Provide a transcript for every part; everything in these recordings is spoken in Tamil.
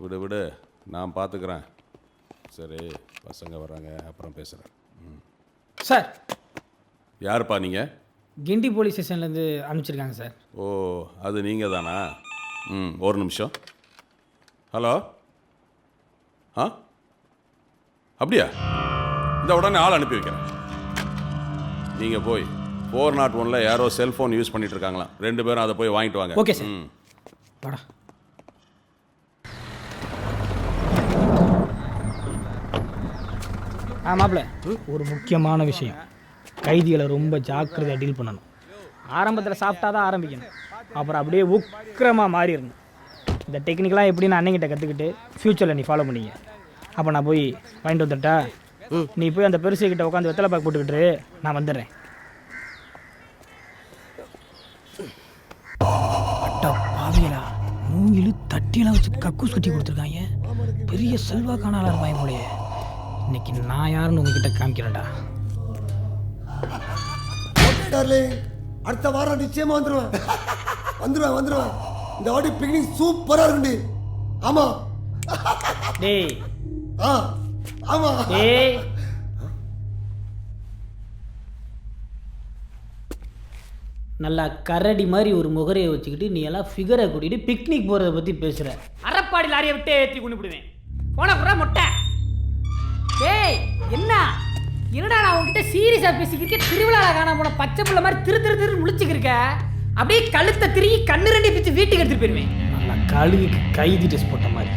விடு விடு, நான் பார்த்துக்கிறேன். சரி, பசங்க வராங்க, அப்புறம் பேசுகிறேன். சார், யாருப்பா நீங்கள்? கிண்டி போலீஸ் ஸ்டேஷன்லேருந்து அனுப்பிச்சிருக்காங்க சார். ஓ, அது நீங்கள் தானா? ஒரு நிமிஷம். ஹலோ. ஆ, அப்படியா? இந்த உடனே ஆள் அனுப்பி வைக்கிறேன். நீங்கள் போய் 401 யாரோ செல்ஃபோன் யூஸ் பண்ணிட்டு இருக்காங்களாம். 2 பேரும் அதை போய் வாங்கிட்டு வாங்க. Okay sir. வாடா. மாப்பிள்ள, ஒரு முக்கியமான விஷயம். கைதிகளை ரொம்ப ஜாக்கிரதையாக டீல் பண்ணணும். ஆரம்பத்தில் சாஃப்டாக தான் ஆரம்பிக்கணும், அப்புறம் அப்படியே உக்கிரமாக மாறிடணும். இந்த டெக்னிக்கெலாம் எப்படின்னு அன்னைங்கிட்ட கற்றுக்கிட்டு ஃப்யூச்சரில் நீ ஃபாலோ பண்ணிங்க. அப்போ நான் போய் வாங்கிட்டு வந்துட்டா, நீ போய் அந்த பெருசுக்கிட்ட உட்காந்து வெத்தலை பாக்கு போட்டுக்கிட்டு நான் வந்துடுறேன். அட்டா பாவியலா, மூங்கிலு தட்டியெல்லாம் வச்சு கக்கூஸ் கட்டி கொடுத்துருக்காங்க. பெரிய செல்வா காணால இருப்பாங்க போலயே. இன்னைக்கு நான் யாருன்னு உங்ககிட்ட காமிக்கிறேன்டா. அடுத்த வாரம் நிச்சயமா வந்துடுவேன். வந்துடுவேன். இந்த வாட்டி பிக்னிக் சூப்பரா இருக்குண்டி. ஆமா டேய். ஆமா டேய், நல்லா கரடி மாதிரி ஒரு முகரையை வச்சுக்கிட்டு நீ எல்லாம் ஃபிகரை கூட்டிட்டு பிக்னிக் போகிறத பற்றி பேசுகிற. அறப்பாடி லாரியை விட்டு ஏற்றி கொண்டு விடுவேன். போன புறா மொட்டை. டேய், என்னடா நான் உங்ககிட்ட சீரியஸாக பேசிக்கிருக்க? திருவிழாவில் காண போன பச்சை பிள்ளை மாதிரி திரு முழிச்சுக்கிருக்க. அப்படியே கழுத்தை திரும்பி கண்ணு ரெண்டி பிச்சு வீட்டுக்கு எடுத்துட்டு போயிருவேன். நல்லா கழுவிக்கு கைதி டெஸ்ட் போட்ட மாதிரி.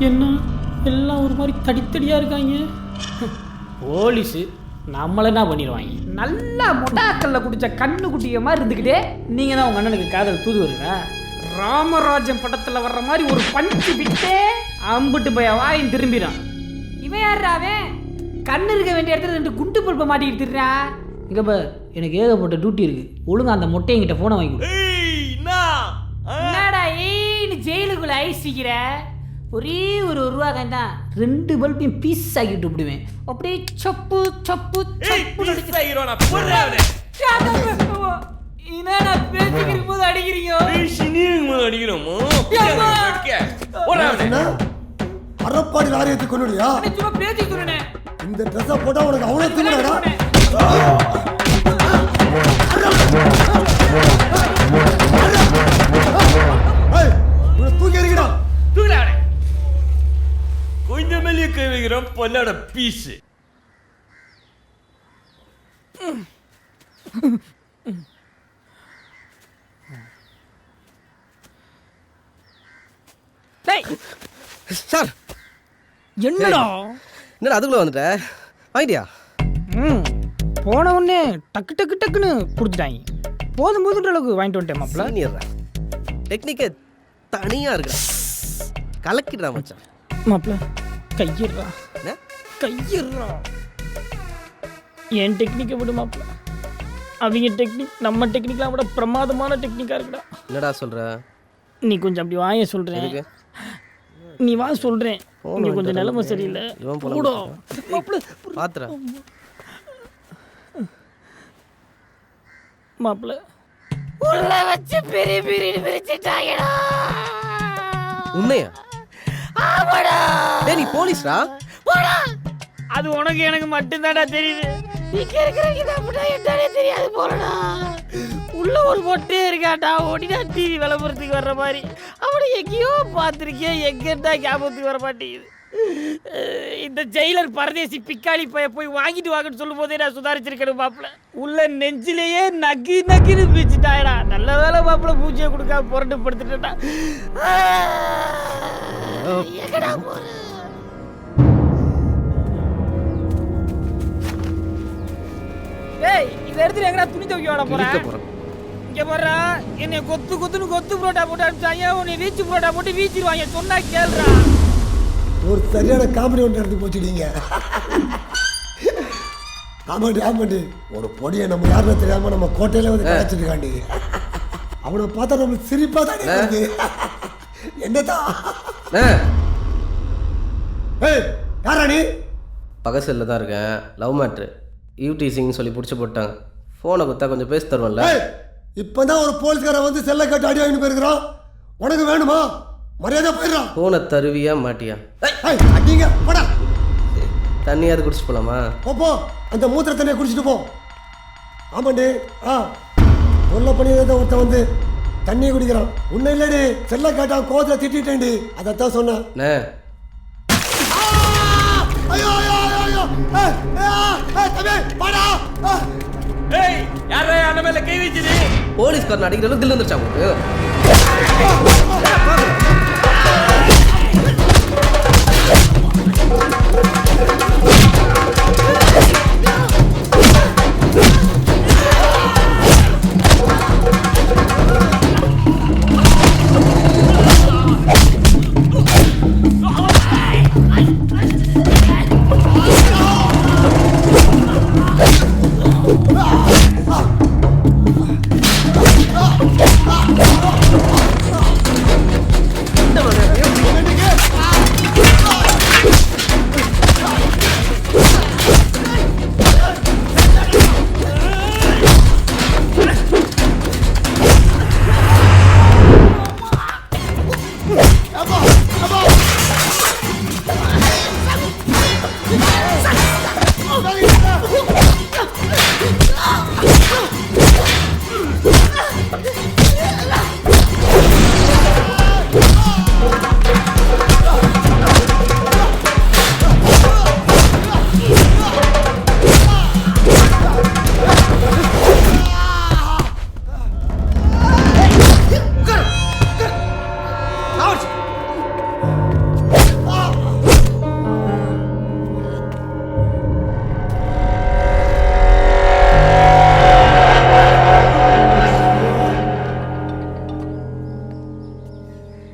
என்ன எல்லாம் ஒரு மாதிரி தடித்தடியாக இருக்காங்க. போலீஸு நம்மள என்ன பண்ணிடுவாங்க? நல்லா மொட்டாக்கல்ல குடிச்ச கண்ணு குட்டிய மாதிரி இருந்துக்கிட்டே நீங்கள் தான் உங்கள் அண்ணனுக்கு காதல் தூது வருங்க. ராமராஜன் படத்தில் வர்ற மாதிரி ஒரு பஞ்சு விட்டே அம்பிட்டு போய் வாயும் திரும்பிடான். இவன் யாராவே கண்ணு இருக்க வேண்டிய இடத்துல 2 குண்டு பல்பை மாட்டிக்கிட்டு திருறா. இங்கே பார், எனக்கு ஏகப்பட்ட டியூட்டி இருக்கு. ஒழுங்கா அந்த மொட்டை என்கிட்ட ஃபோனை வாங்கி கொடு. என்னடா ஏன்னு ஜெயிலுக்குள்ள ஐசிக்கிற? ஒரே ஒரு ரூபா தான் 2 பல்பையும் பீஸ் ஆக்கிட்டு விடுவேன். அப்படியே சப்பு சப்பு சப்பு என்னடா பேசிக்கிற போது அடிக்கிறீங்க? அறப்பாடி லாரியத்தை கொண்டுடியா? சும்மா பேசி சொல்லுனே. இந்த ட்ரெஸ்ஸை போட்டா உனக்கு அவ்வளவு திமிரடா? தூக்கி எறிங்கடா. கொஞ்சம் மேலே கை வைக்கிறோம் பொல்லாட பீஸு. சார், என்னடா அதுக்குள்ள வந்துட்ட? வாங்கிட்டியா? போன உடனே டக்கு டக்கு டக்குன்னு கொடுத்துட்டாங்க. போதும் போதுன்ற அளவுக்கு வாங்கிட்டு வந்துட்டேன் மாப்பிள்ள. சீனியர்ரா, டெக்னிக்கே தனியா இருக்குடா. கலக்கிடுறா மச்சான். மாப்பிள்ள கையிடுறா. என் டெக்னிக்கை விடு மாப்பிள்ள. அவங்க டெக்னிக் நம்ம டெக்னிக்லாம் விட பிரமாதமான டெக்னிக்காக இருக்குடா. என்னடா சொல்ற? நீ கொஞ்சம் அப்படி வாய சொல்கிறேன். நீ வா சொல்கிறேன். இங்கே கொஞ்சம் நிலைமை சரியில்லை. பாத்துற மாப்பிள்ள உள்ள வச்சு பெரிய பிரிச்சுட்டாங்கடா. உண்மையா? ஆமாடா. டேய், நீ போலீஸ்டா? போடா. அது உனக்கு எனக்கு மட்டும்தான்டா தெரியுது. இங்க இருக்கிறவங்க அப்படின்னா என்னன்னே தெரியாது போலடா. உள்ள ஒரு பொட்டே இருக்காட்டா, ஓடினா டிவி விளம்பரத்துக்கு வர்ற மாதிரி. அவனை எங்கேயோ பார்த்துருக்கேன், எங்கன்னா ஞாபகத்துக்கு வர மாட்டேங்குது. இந்த ஜெயிலர் பரதேசி பிக்காளி போய் வாங்கிட்டு வாங்கன்னு சொல்லும் போதே நான் சுதாரிச்சிருக்கணும் மாப்பிள்ள. உள்ள நெஞ்சிலேயே நக்குன்னு பிரிச்சுட்டாயடா. நல்ல வேலை மாப்பிள்ள, பூஜையை கொடுக்காம புரண்டு படுத்துட்டா. ஏய், இதை எடுத்துட்டு எங்கடா துணி துவைக்க விட போறேன்? இங்க போறா, என்னை கொத்து புரோட்டா போட்டு அனுப்பிச்சாங்க. உன்னை வீச்சு புரோட்டா போட்டு வீச்சிருவாங்க. சொன்னா கேள்றா. ஒரு சரியான காமெடி ஒன்று எடுத்து போச்சுட்டீங்க. ஆமாண்டி ஒரு பொடியை நம்ம யாருன்னு தெரியாம நம்ம கோட்டையில வந்து கழிச்சிருக்காண்டி. அவனை பார்த்தா நம்மளுக்கு சிரிப்பா தான் இருக்கு. என்னதான் யாரா நீ? பகசல்ல தான் இருக்கேன். லவ் மேட்ரு யூடிசிங்னு சொல்லி பிடிச்சி போட்டாங்க. ஃபோனை கொடுத்தா கொஞ்சம் பேசி தருவோம்ல. இப்பதான் ஒரு போலீஸ்காரன் வந்து செல்லை கட்டு அடி வாங்கிட்டு போயிருக்கிறான். உனக்கு வேணுமா? மரியாதை போயிடுறான். போனை தருவியா மாட்டியா? அடிங்க போடா. தண்ணியாவது குடிச்சு போலாமா? போ அந்த மூத்திர தண்ணியை குடிச்சிட்டு போ. ஆமாண்டி. சொல்ல பண்ணியதை ஒருத்தன் வந்து தண்ணியை குடிக்கிறான். உன்னை இல்லடி செல்ல காட்டா கோவத்தில் திட்டேன்டி. அதைத்தான் சொன்னேன். ஐயோ ஐயோ ஐயோ தம்பி வாடா. ஏய் யாரே அந்த மேல கை வச்சிரு. போலீஸ்காரன் அடிக்கிற அளவுக்கு தில்லு வந்துருச்சா உங்களுக்கு?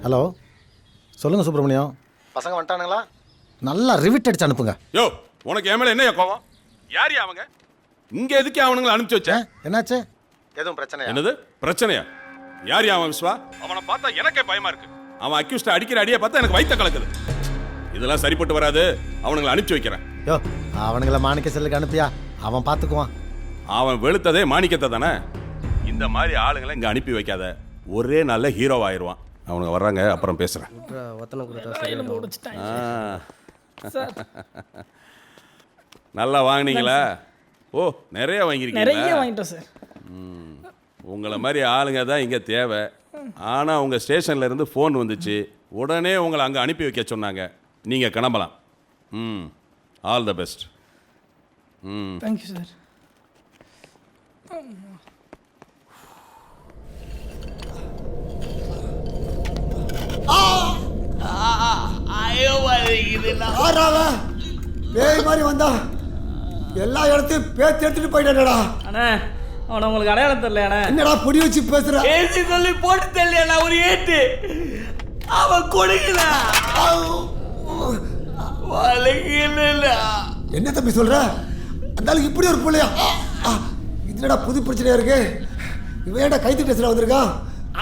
ஹலோ சொல்லுங்கள் சுப்பிரமணியம். பசங்க வந்துட்டானுங்களா? நல்லா ரிவிட் அடிச்சு அனுப்புங்க. யோ உனக்கு என் மேல என்ன கோவம்? யார் அவங்க? இங்க எதுக்கு அவனுங்களை அனுப்பிச்சு வச்சேன்? என்னாச்சு? எதுவும் பிரச்சனை? என்னது பிரச்சனையா? யார் அவன் விஸ்வா? அவனை பார்த்தா எனக்கே பயமா இருக்கு. அவன் அக்யூஸ்ட் அடிக்கிற அடியை பார்த்தா எனக்கு வயித்த கலக்குது. இதெல்லாம் சரிப்பட்டு வராது. அவனுங்களை அனுப்பிச்சு வைக்கிறேன். யோ அவனுங்களை மாணிக்க செல்லுக்கு அனுப்பியா? அவன் பார்த்துக்குவான். அவன் வெளுத்ததே மாணிக்கத்தை தானே. இந்த மாதிரி ஆளுங்களை இங்க அனுப்பி வைக்காத. ஒரே நல்ல ஹீரோவாயிருவான். அவனுங்க வர்றாங்க, அப்புறம் பேசுறேன். நல்லா வாங்கினீங்களா? ஓ நிறைய வாங்கியிருக்கீங்க. நிறைய வாங்கிட்டோம் சார். உங்களை மாதிரி ஆளுங்க தான் இங்கே தேவை. ஆனால் உங்கள் ஸ்டேஷன்ல இருந்து ஃபோன் வந்துச்சு. உடனே உங்களை அங்கே அனுப்பி வைக்க சொன்னாங்க. நீங்கள் கிளம்பலாம். All the best. Thank you sir. பேய் மாதிரி வந்தா எல்லா இடத்தையும் பேத்து எடுத்துட்டு போயிட்டானடா. அண்ணா அவனை உங்களுக்கு அடையாளம் தெரியல. என்னடா பொடி வச்சு பேசுற? ஏசி சொல்லி போட்டு தெரியல ஒரு ஏட்டு. அவன் கொடுக்கல. என்ன தம்பி சொல்ற? அந்த இப்படி ஒரு பிள்ளையா? இதுடா புது பிரச்சனையா இருக்கு. இவன் ஏன்டா கைது டெஸ்ட்ல வந்திருக்கான்?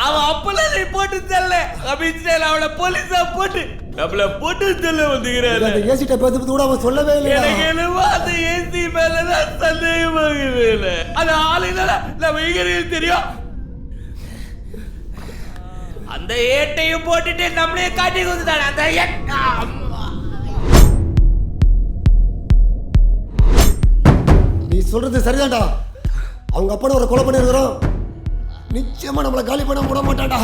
அவன் அப்பல நீ போட்டு தெரியல அப்படின்னு அவனை போலீஸா போட்டு நம்மள போட்டு தெரியல வந்துக்கிறாரு. அந்த ஏசி டேப் வந்து கூட அவன் சொல்லவே இல்லை. எனக்கு என்னவோ அந்த ஏசி மேலதான் சந்தேகமாகவே இல்லை. அது ஆளுங்கள நம்ம எங்க தெரியும். அந்த ஏட்டையும் போட்டுட்டு நம்மளே காட்டி கொடுத்துட்டான். அந்த நீ சொல்றது சரிதான்டா. அவங்க அப்பா ஒரு கொலை பண்ணிருக்கிறோம். நிச்சயமா நம்மளை காலி பண்ண விட மாட்டான்டா.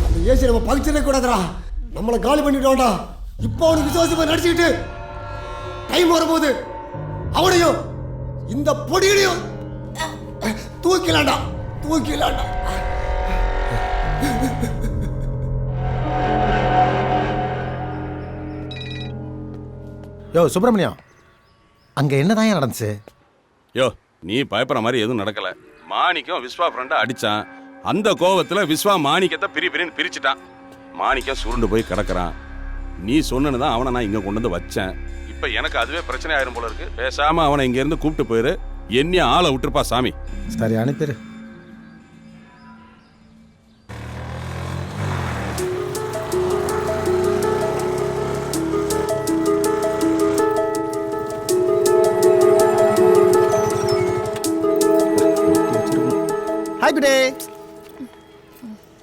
அந்த ஏசி நம்ம பகிச்சிடவே கூடாதுடா. நம்மளை காலி பண்ணிட்டோம்டா. இப்போ அவனுக்கு விசுவாசமா நடிச்சுக்கிட்டு டைம் வரும்போது அவனையும் இந்த பொடியையும் தூக்கிலாண்டா. யோ சுப்பிரமணியம், அங்க என்னதான் நடந்துச்சு? யோ நீ பயப்படுற மாதிரி எதுவும் நடக்கல. மாணிக்கம் விஸ்வா ஃப்ரெண்டை அடிச்சான். அந்த கோவத்தில் விஸ்வா மாணிக்கத்தை பிரின்னு பிரிச்சுட்டான். மாணிக்கம் சுருண்டு போய் கிடக்குறான். நீ சொன்னு தான் அவனை நான் இங்கே கொண்டு வந்து வச்சேன். இப்போ எனக்கு அதுவே பிரச்சனை ஆயிரும் போல இருக்கு. பேசாமல் அவனை இங்கேருந்து கூப்பிட்டு போயிரு. என்னையும் ஆளை விட்டுருப்பா சாமி. சரி அனுப்பிடு. பாத்துக்கிட்டே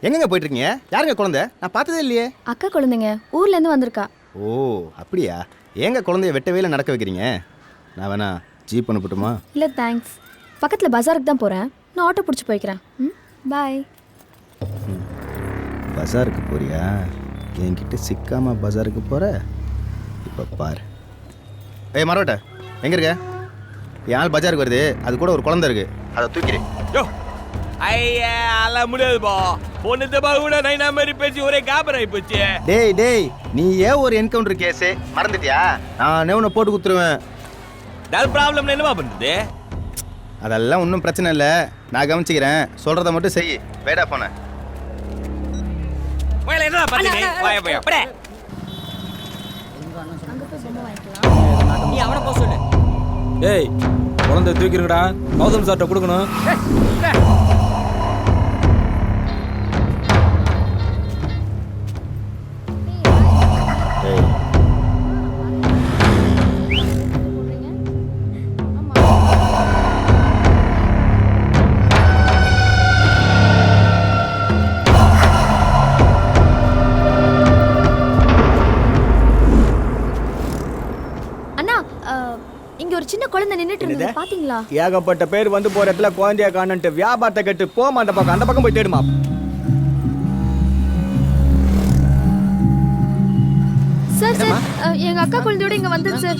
எங்கங்க போயிட்டு இருக்கீங்க? யாருங்க குழந்தை? நான் பார்த்ததே இல்லையே. அக்கா குழந்தைங்க ஊர்ல இருந்து வந்திருக்கா. ஓ அப்படியா? ஏங்க குழந்தைய வெட்டவேல நடக்க வைக்கிறீங்க? நான் வேணா ஜீப் அனுப்பட்டுமா? இல்ல தேங்க்ஸ். பக்கத்துல பஜாருக்கு தான் போறேன். நான் ஆட்டோ பிடிச்சி போய்க்கிறேன். பாய். பஜாருக்கு போறியா? என்கிட்ட சிக்காம பஜாருக்கு போற? இப்போ பாரு. ஏய் மரோட்ட எங்க இருக்க? என் ஆள் பஜாருக்கு வருது. அது கூட ஒரு குழந்தை இருக்கு. அதை தூக்கிடு. யோ ஐயா அல முடியாதுப்பா. பொண்ணுத்த கூட நைனா மாதிரி பேசி ஒரே காபராய் போச்சு. டேய் டேய் நீ ஏன் ஒரு என்கவுண்டர் கேஸ் மறந்துட்டியா? நான் உன்னை போட்டு குத்துருவேன். டல் ப்ராப்ளம் என்னமா பண்ணுது? அதெல்லாம் ஒன்றும் பிரச்சனை இல்லை. நான் கவனிச்சுக்கிறேன். சொல்றத மட்டும் செய். வேடா போன என்ன பண்ணி வாய போய் அப்படியே நீ அவனை போக சொல்லு. ஏய் குழந்தை தூக்கிருக்கடா. கௌதம் சார்ட்ட கொடுக்கணும். இங்க ஒரு சின்ன குழந்தை நின்னுட்டு இருந்தது பாத்தீங்களா? ஏகப்பட்ட பேர் வந்து போற இடத்துல குழந்தைய காணன்ட்டு வியாபாரத்தை கட்டு போமா. அந்த பக்கம் போய் தேடுமா. சார் சார் எங்க அக்கா குழந்தையோட இங்க வந்தது சார்.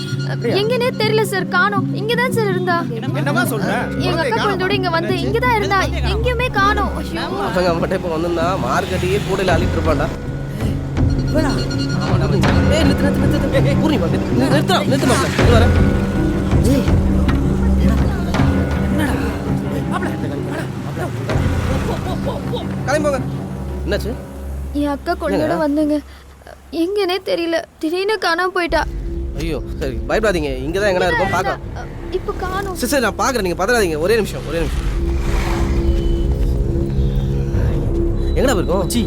எங்கனே தெரியல சார். காணோம். இங்க தான் சார் இருந்தா. என்னமா சொல்ற? எங்க அக்கா குழந்தையோட இங்க வந்து இங்க தான் இருந்தா. எங்கயுமே காணோம். அவங்க மட்டும் இப்போ வந்திருந்தா மார்க்கெட்டையே கூடையில் அள்ளிட்டு இருப்பான்டா. என்னாச்சு? என் அக்கா குழந்தையோட வந்தங்க. எங்கனே தெரியல. திடீர்னு காணாம போயிட்டா. ஐயோ சரி பயப்படாதீங்க. இங்க தான் எங்கடா இருக்கும் பார்க்கலாம். இப்போ காணோம். சரி நான் பார்க்குறேன். நீங்கள் பதறாதீங்க. ஒரே நிமிஷம். எங்கடா இருக்கும்? சி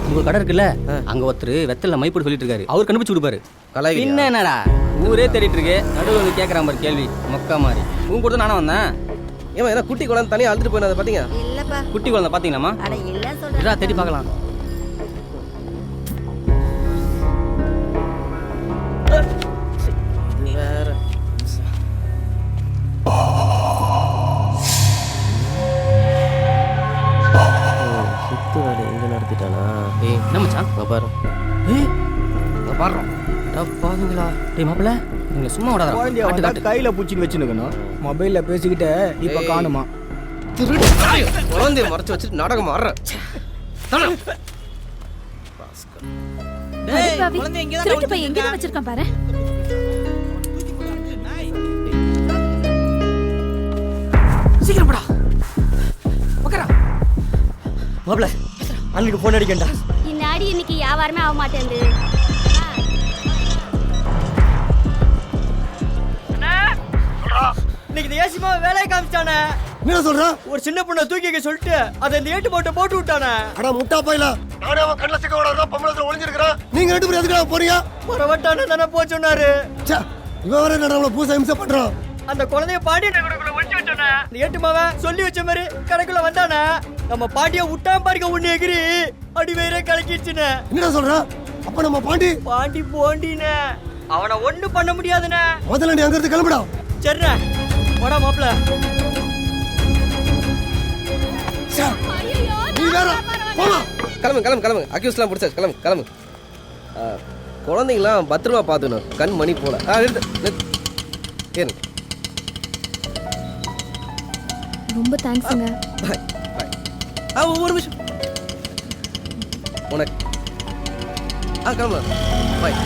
உங்க கடை இருக்குல்ல, அங்க ஒருத்தர் வெத்தல மைப்போடு சொல்லிட்டு இருக்காரு. அவர் கண்டுபிடிச்சு கொடுப்பாரு. என்ன என்னடா ஊரே தேடிட்டு இருக்கு. நடுவில் வந்து கேட்கறான் பாரு கேள்வி மொக்கா மாதிரி. உங்க கூட நானும் வந்தேன். ஏமா ஏன்னா குட்டி குழந்தை தனியாக அழுதுட்டு போயினதை பார்த்தீங்க? இல்லப்பா. குட்டி குழந்தை பாத்தீங்களாமா? அட இல்ல சொல்றேன். தேடி பார்க்கலாம். வேற சுத்து வேலை எங்க நடத்திட்டானா? ஏய் என்ன மச்சான்? பாரு. ஏய் பாடுறோம். பாருங்களா? டேய் மாப்பிள்ள நீங்க சும்மா விடாத. குழந்தைய கையில பூச்சின்னு வச்சுக்கணும். மொபைல்ல பேசிக்கிட்டே இப்ப காணுமா? குழந்தைய மறைச்சு வச்சுட்டு நாடகம் ஆடுறேன். குழந்தை எங்க தான் திருட்டு பையன் எங்க தான் வச்சிருக்கான் பாரு. சீக்கிரம் போடா. உட்காரா. மாப்ள அன்னைக்கு போன் அடிக்கண்டா. இந்த ஆடி இன்னைக்கு வியாபாரமே ஆக மாட்டேங்குது. இன்னைக்கு இந்த ஏசிமா வேலையை காமிச்சானே. என்ன சொல்ற? ஒரு சின்ன பொண்ணை தூக்கிக்க சொல்லிட்டு அதை இந்த ஏட்டு போட்டு விட்டானே. அட முட்டா பையல. நானே அவன் கண்ணல சிக்க விடாத பொம்பளத்துல ஒளிஞ்சிருக்கறான். நீங்க ரெண்டு பேரும் எதுக்கு போறீங்க? பரவட்டானே தான போ சொன்னாரு. ச்சே இவன் வர நடவல பூசை இம்சை பண்றான். அந்த குழந்தைய பாண்டிய நகருக்குள்ள ஒளிச்சு வச்சானே. இந்த ஏட்டுமாவ சொல்லி வச்ச மாதிரி கடைக்குள்ள வந்தானே. நம்ம பாண்டிய விட்டான் பாருங்க ஒண்ணு எகிரி அடி வேற கலக்கிடுச்சுனே. என்னடா சொல்ற? அப்ப நம்ம பாண்டி போண்டினே. அவனை ஒண்ணு பண்ண முடியாதுனே. முதல்ல நீ அங்க இருந்து கிளம்புடா. சரிண்ணே போடா மாப்ள. நீ வேற போமா. கிளம்பு. அக்யூஸ்லாம் பிடிச்சாச்சு. கிளம்பு. குழந்தைங்களாம் பத்திரமா பார்த்துக்கணும். கண் மணி போல. நிறுத்து. ரொம்ப தேங்க்ஸ்ங்க. பாய். ஒரு நிமிஷம் உனக்கு. கிளம்பலாம். பாய்.